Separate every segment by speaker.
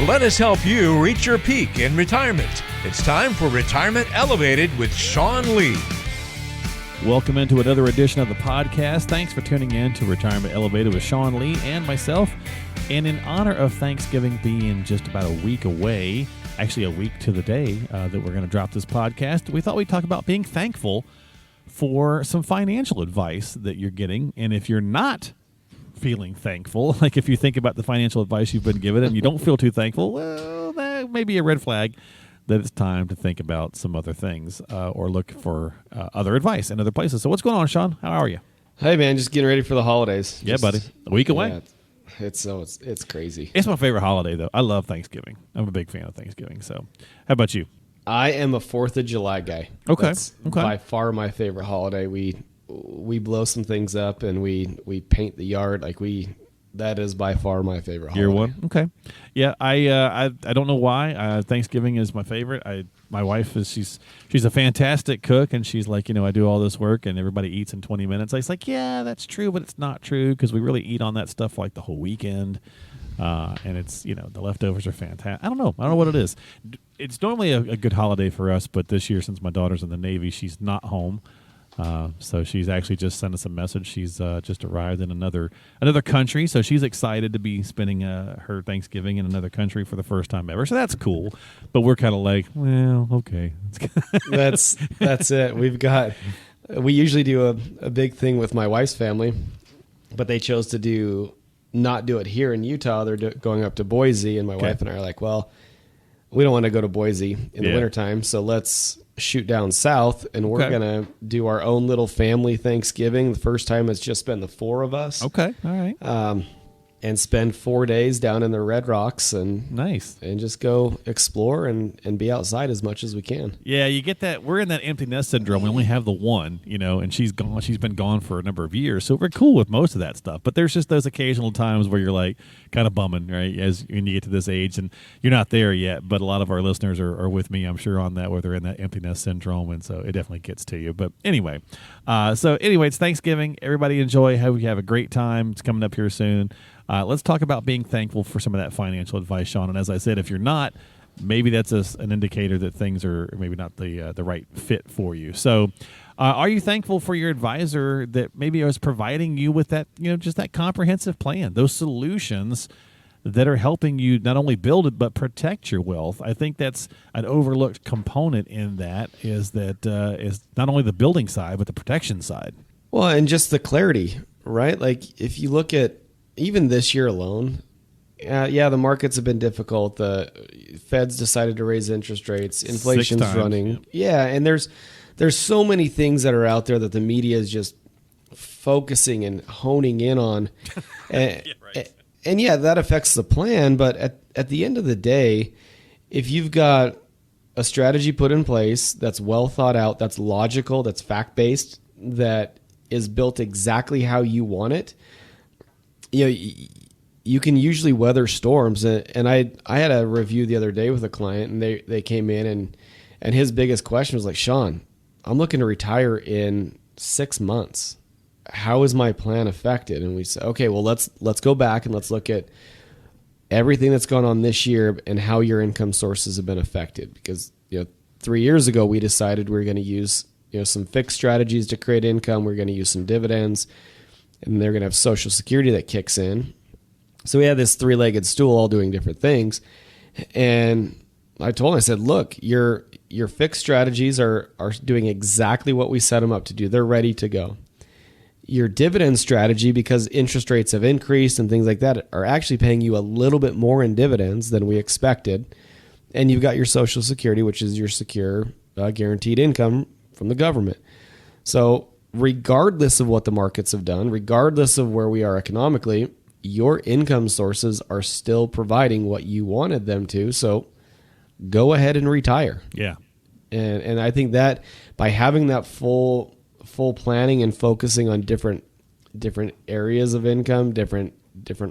Speaker 1: Let us help you reach your peak in retirement. It's time for Retirement Elevated with Sean Lee.
Speaker 2: Welcome into another edition of the podcast. Thanks for tuning in to Retirement Elevated with Sean Lee and myself. And in honor of Thanksgiving being just about a week away, actually a week to the day that we're going to drop this podcast, we thought we'd talk about being thankful for some financial advice that you're getting. And if you're not feeling thankful, like if you think about the financial advice you've been given and you don't feel too thankful, well, that may be a red flag that it's time to think about some other things or look for other advice in other places. So what's going on, Sean? How are you?
Speaker 3: Hey, man, just getting ready for the holidays.
Speaker 2: Yeah, buddy. A week away.
Speaker 3: Yeah, it's crazy.
Speaker 2: It's my favorite holiday, though. I love Thanksgiving. I'm a big fan of Thanksgiving. So how about you? I
Speaker 3: am a 4th of July guy.
Speaker 2: Okay.
Speaker 3: That's by far my favorite holiday. We blow some things up and we paint the yard. That is by far my favorite holiday.
Speaker 2: Year one? Okay. Yeah, I don't know why. Thanksgiving is my favorite. My wife she's a fantastic cook, and she's like, I do all this work and everybody eats in 20 minutes. It's like, yeah, that's true, but it's not true because we really eat on that stuff like the whole weekend. And it's, the leftovers are fantastic. I don't know what it is. It's normally a good holiday for us, but this year, since my daughter's in the Navy, she's not home. So she's actually just sent us a message. She's just arrived in another country, so she's excited to be spending her Thanksgiving in another country for the first time ever. So that's cool. But we're kind of like, well, okay.
Speaker 3: That's it. We usually do a big thing with my wife's family, but they chose to not do it here in Utah. They're going up to Boise, and my wife and I are like, well, we don't want to go to Boise in the wintertime, so let's shoot down south, and we're going to do our own little family Thanksgiving. The first time it's just been the 4 of us.
Speaker 2: Okay, all right.
Speaker 3: And spend 4 days down in the Red Rocks and
Speaker 2: nice,
Speaker 3: and just go explore and be outside as much as we can.
Speaker 2: Yeah, you get that. We're in that empty nest syndrome. We only have the one, and she's gone. She's been gone for a number of years, so we're cool with most of that stuff. But there's just those occasional times where you're like kind of bumming, right? When you get to this age, and you're not there yet. But a lot of our listeners are with me, I'm sure, on that, where they're in that empty nest syndrome, and so it definitely gets to you. But anyway, it's Thanksgiving. Everybody enjoy. Hope you have a great time. It's coming up here soon. Let's talk about being thankful for some of that financial advice, Sean. And as I said, if you're not, maybe that's an indicator that things are maybe not the right fit for you. So are you thankful for your advisor that maybe is providing you with that, just that comprehensive plan, those solutions that are helping you not only build it, but protect your wealth? I think that's an overlooked component in that is not only the building side, but the protection side.
Speaker 3: Well, and just the clarity, right? Like if you look at even this year alone, the markets have been difficult. The Fed's decided to raise interest rates. Inflation's running. Yeah, and there's so many things that are out there that the media is just focusing and honing in on. And, that affects the plan. But at the end of the day, if you've got a strategy put in place that's well thought out, that's logical, that's fact-based, that is built exactly how you want it, you can usually weather storms. And I had a review the other day with a client, and they came in and his biggest question was like, Sean, I'm looking to retire in 6 months. How is my plan affected? And we said, okay, well, let's go back and let's look at everything that's gone on this year and how your income sources have been affected. Because 3 years ago, we decided we were going to use some fixed strategies to create income. We're going to use some dividends, and they're going to have Social Security that kicks in. So we had this 3-legged stool all doing different things. And I told him, I said, look, your fixed strategies are doing exactly what we set them up to do. They're ready to go. Your dividend strategy, because interest rates have increased and things like that, are actually paying you a little bit more in dividends than we expected. And you've got your Social Security, which is your secure guaranteed income from the government. So regardless of what the markets have done, regardless of where we are economically, your income sources are still providing what you wanted them to. So go ahead and retire.
Speaker 2: Yeah.
Speaker 3: And I think that by having that full planning and focusing on different areas of income, different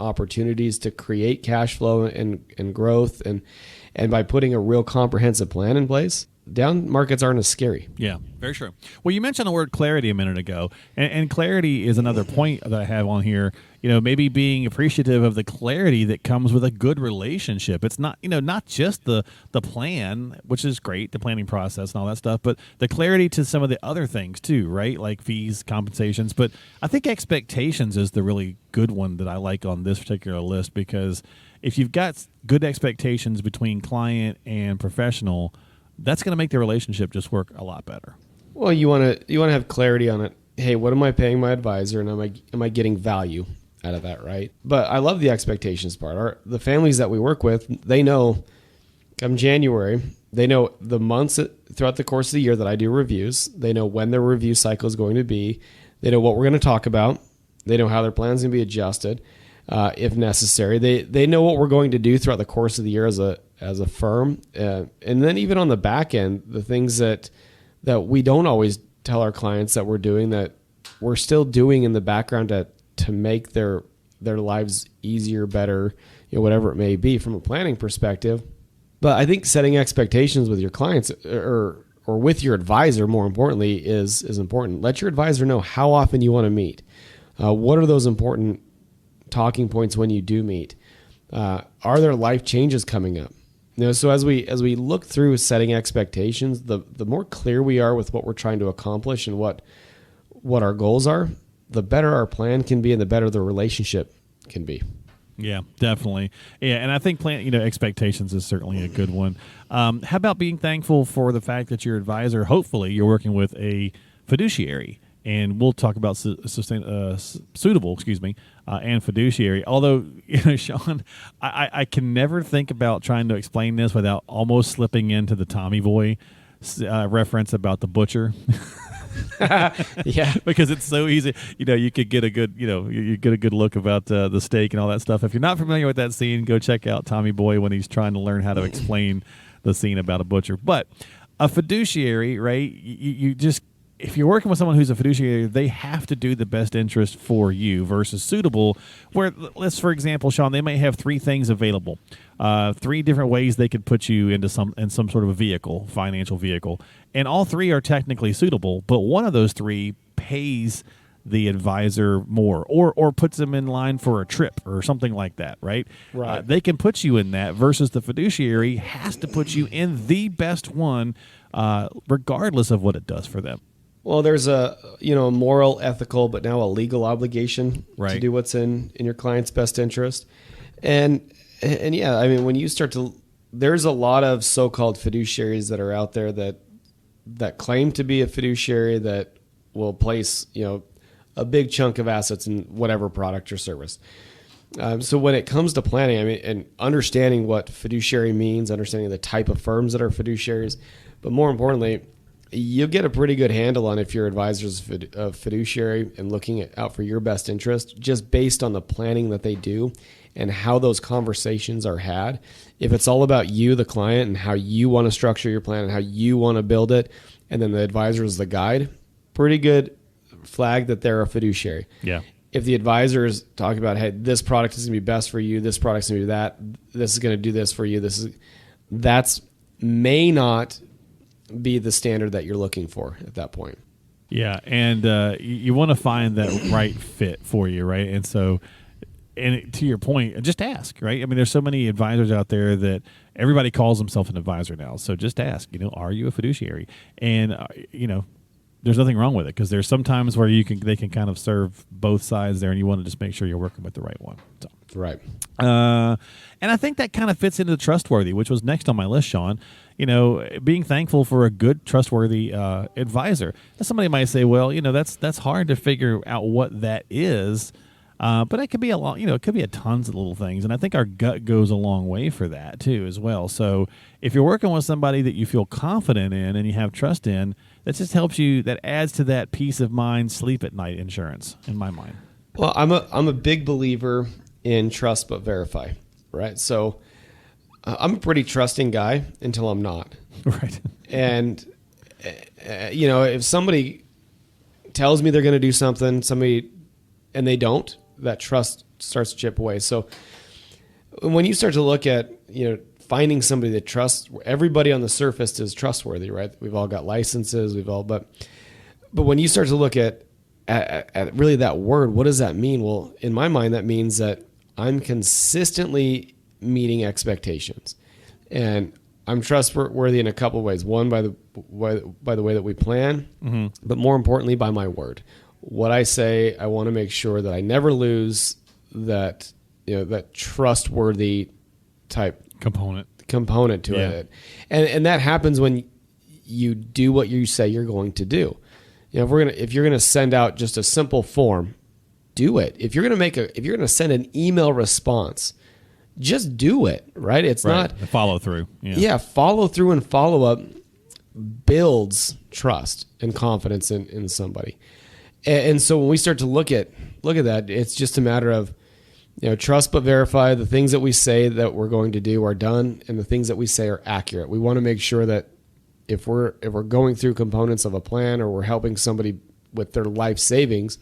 Speaker 3: opportunities to create cash flow and growth, and by putting a real comprehensive plan in place, down markets aren't as scary.
Speaker 2: Yeah, very true. Well, you mentioned the word clarity a minute ago, and clarity is another point that I have on here. Maybe being appreciative of the clarity that comes with a good relationship. It's not, not just the plan, which is great, the planning process and all that stuff, but the clarity to some of the other things too, right? Like fees, compensations. But I think expectations is the really good one that I like on this particular list, because if you've got good expectations between client and professional, that's going to make the relationship just work a lot better.
Speaker 3: Well, you want to have clarity on it. Hey, what am I paying my advisor, and am I getting value out of that, right? But I love the expectations part. The families that we work with, they know come January, they know the months throughout the course of the year that I do reviews. They know when their review cycle is going to be. They know what we're going to talk about. They know how their plan's going to be adjusted if necessary. They know what we're going to do throughout the course of the year as a firm. And then even on the back end, the things that we don't always tell our clients that we're doing, that we're still doing in the background to make their lives easier, better, whatever it may be from a planning perspective. But I think setting expectations with your clients or with your advisor, more importantly, is important. Let your advisor know how often you want to meet. What are those important talking points when you do meet? Are there life changes coming up? So as we look through setting expectations, the more clear we are with what we're trying to accomplish and what our goals are, the better our plan can be and the better the relationship can be.
Speaker 2: Yeah, definitely. Yeah, and I think expectations is certainly a good one. How about being thankful for the fact that your advisor, hopefully you're working with a fiduciary, and we'll talk about suitable, and fiduciary. Although, Sean, I can never think about trying to explain this without almost slipping into the Tommy Boy reference about the butcher.
Speaker 3: Yeah,
Speaker 2: because it's so easy. You could get a good, you get a good look about the steak and all that stuff. If you're not familiar with that scene, go check out Tommy Boy when he's trying to learn how to explain the scene about a butcher. But a fiduciary, right? You just, if you're working with someone who's a fiduciary, they have to do the best interest for you versus suitable, where, let's, for example, Sean, they might have three things available, 3 different ways they could put you into some sort of a vehicle, financial vehicle, and all 3 are technically suitable, but one of those 3 pays the advisor more or puts them in line for a trip or something like that, right?
Speaker 3: Right.
Speaker 2: They can put you in that versus the fiduciary has to put you in the best one regardless of what it does for them.
Speaker 3: Well, there's a moral, ethical, but now a legal obligation to do what's in your client's best interest. And yeah, I mean, when you start to, there's a lot of so-called fiduciaries that are out there that claim to be a fiduciary that will place, a big chunk of assets in whatever product or service. So when it comes to planning, I mean, and understanding what fiduciary means, understanding the type of firms that are fiduciaries, but more importantly, you'll get a pretty good handle on if your advisor's a fiduciary and looking out for your best interest just based on the planning that they do and how those conversations are had. If it's all about you, the client, and how you want to structure your plan and how you want to build it, and then the advisor is the guide, pretty good flag that they're a fiduciary.
Speaker 2: Yeah.
Speaker 3: If the advisor is talking about, hey, this product is going to be best for you, this product's going to do that, this is going to do this for you, that's may not be the standard that you're looking for at that point.
Speaker 2: Yeah, and you want to find that right fit for you, right? And so, and to your point, just ask, right? I mean, there's so many advisors out there that everybody calls themselves an advisor now. So just ask, are you a fiduciary? And, there's nothing wrong with it because there's some times where they can kind of serve both sides there, and you want to just make sure you're working with the right one. So.
Speaker 3: Right.
Speaker 2: And I think that kind of fits into the trustworthy, which was next on my list, Sean. Being thankful for a good, trustworthy advisor. And somebody might say, well, that's hard to figure out what that is. But it could be it could be tons of little things. And I think our gut goes a long way for that too, as well. So if you're working with somebody that you feel confident in and you have trust in, that just helps you, that adds to that peace of mind, sleep at night insurance in my mind.
Speaker 3: Well, I'm a big believer in trust but verify, right? So I'm a pretty trusting guy until I'm not.
Speaker 2: Right.
Speaker 3: And, if somebody tells me they're going to do something, and they don't, that trust starts to chip away. So when you start to look at, finding somebody that trusts. Everybody on the surface is trustworthy, right? We've all got licenses. But when you start to look at really that word, what does that mean? Well, in my mind, that means that I'm consistently meeting expectations, and I'm trustworthy in a couple of ways. One, by the way that we plan, but more importantly, by my word. What I say, I want to make sure that I never lose that, that trustworthy type component to it. And that happens when you do what you say you're going to do. If you're gonna send out just a simple form, do it. If you're gonna send an email response, just do it, right? It's not
Speaker 2: the follow through.
Speaker 3: Yeah, follow through and follow up builds trust and confidence in somebody. And so when we start to look at that, it's just a matter of, trust but verify. The things that we say that we're going to do are done, and the things that we say are accurate. We want to make sure that if we're going through components of a plan, or we're helping somebody with their life savings,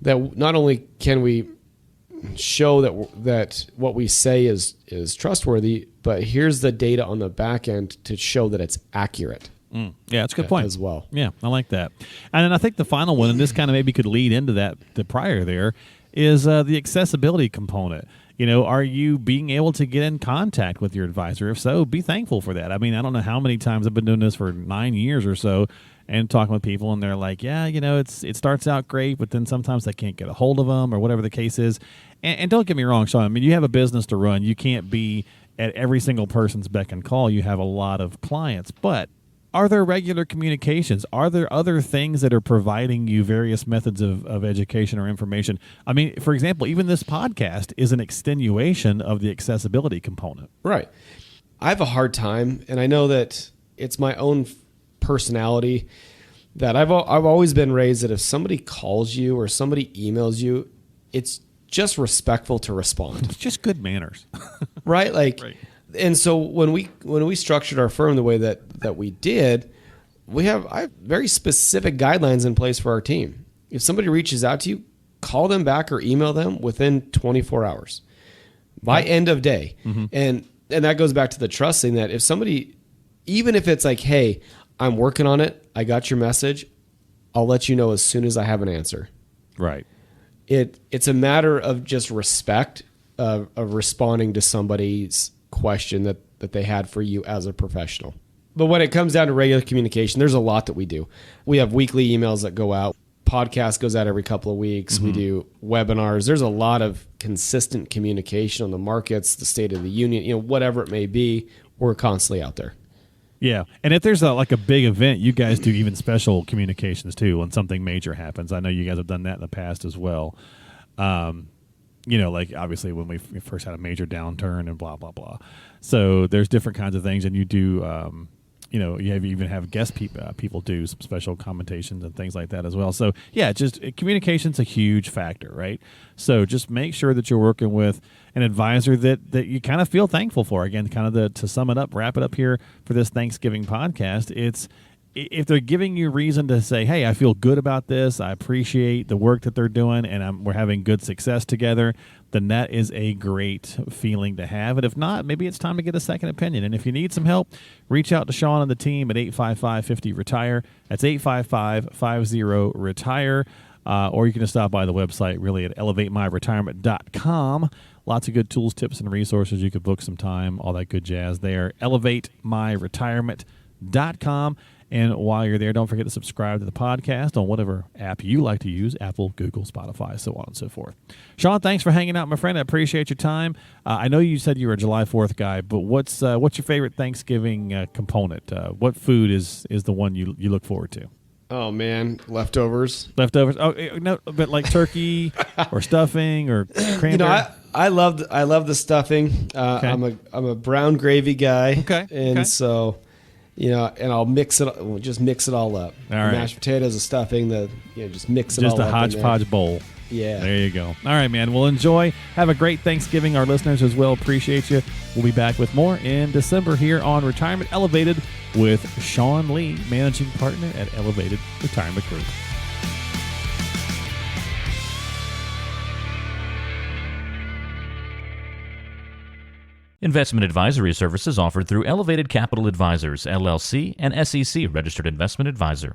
Speaker 3: that not only can we show that what we say is trustworthy, but here's the data on the back end to show that it's accurate.
Speaker 2: Yeah, that's a good point
Speaker 3: as well.
Speaker 2: Yeah, I like that. And then I think the final one, and this kind of maybe could lead into the prior there, is the accessibility component. Are you being able to get in contact with your advisor? If so, be thankful for that. I mean, I don't know how many times I've been doing this for 9 years or so, and talking with people, and they're like, yeah, it starts out great, but then sometimes they can't get a hold of them, or whatever the case is. And don't get me wrong, Sean. I mean, you have a business to run. You can't be at every single person's beck and call. You have a lot of clients, but are there regular communications? Are there other things that are providing you various methods of education or information? I mean, for example, even this podcast is an extenuation of the accessibility component.
Speaker 3: Right. I have a hard time, and I know that it's my own personality, that I've always been raised that if somebody calls you or somebody emails you, it's just respectful to respond.
Speaker 2: It's just good manners.
Speaker 3: Right?
Speaker 2: Right.
Speaker 3: And so when we structured our firm the way that we did, I have very specific guidelines in place for our team. If somebody reaches out to you, call them back or email them within 24 hours by end of day. And that goes back to the trust thing, that if somebody, even if it's like, hey, I'm working on it, I got your message, I'll let you know as soon as I have an answer.
Speaker 2: Right.
Speaker 3: It's a matter of just respect of responding to somebody's question that they had for you as a professional. But when it comes down to regular communication, there's a lot that we do. We have weekly emails that go out. Podcast goes out every couple of weeks. We do webinars. There's a lot of consistent communication on the markets, the state of the union, whatever it may be. We're constantly out there.
Speaker 2: Yeah, and if there's a big event, you guys do even special communications too when something major happens. I know you guys have done that in the past as well. Like obviously when we first had a major downturn and blah, blah, blah. So there's different kinds of things, and you do, you even have guest people do some special commentations and things like that as well. So yeah, just communication's a huge factor, right? So just make sure that you're working with an advisor that you kind of feel thankful for. Again, kind of to sum it up, wrap it up here for this Thanksgiving podcast. It's if they're giving you reason to say, hey, I feel good about this, I appreciate the work that they're doing, and we're having good success together, then that is a great feeling to have. And if not, maybe it's time to get a second opinion. And if you need some help, reach out to Sean and the team at 855-50-RETIRE. That's 855-50-RETIRE. Or you can just stop by the website, really, at elevatemyretirement.com. Lots of good tools, tips, and resources. You could book some time, all that good jazz there. elevatemyretirement.com. And while you're there, don't forget to subscribe to the podcast on whatever app you like to use, Apple, Google, Spotify, so on and so forth. Sean, thanks for hanging out, my friend. I appreciate your time. I know you said you were a July 4th guy, but what's your favorite Thanksgiving component? What food is the one you look forward to?
Speaker 3: Oh, man, leftovers.
Speaker 2: Leftovers? Oh, no, but like turkey or stuffing or cranberry?
Speaker 3: I love the stuffing. Okay. I'm a brown gravy guy.
Speaker 2: Okay.
Speaker 3: And so... and I'll mix it all up.
Speaker 2: All right.
Speaker 3: Mashed potatoes, the stuffing, just mix it all up.
Speaker 2: Just a hodgepodge bowl.
Speaker 3: Yeah.
Speaker 2: There you go. All right, man. Well, enjoy. Have a great Thanksgiving. Our listeners as well appreciate you. We'll be back with more in December here on Retirement Elevated with Sean Lee, Managing Partner at Elevated Retirement Group.
Speaker 4: Investment advisory services offered through Elevated Capital Advisors, LLC, an SEC registered investment advisor.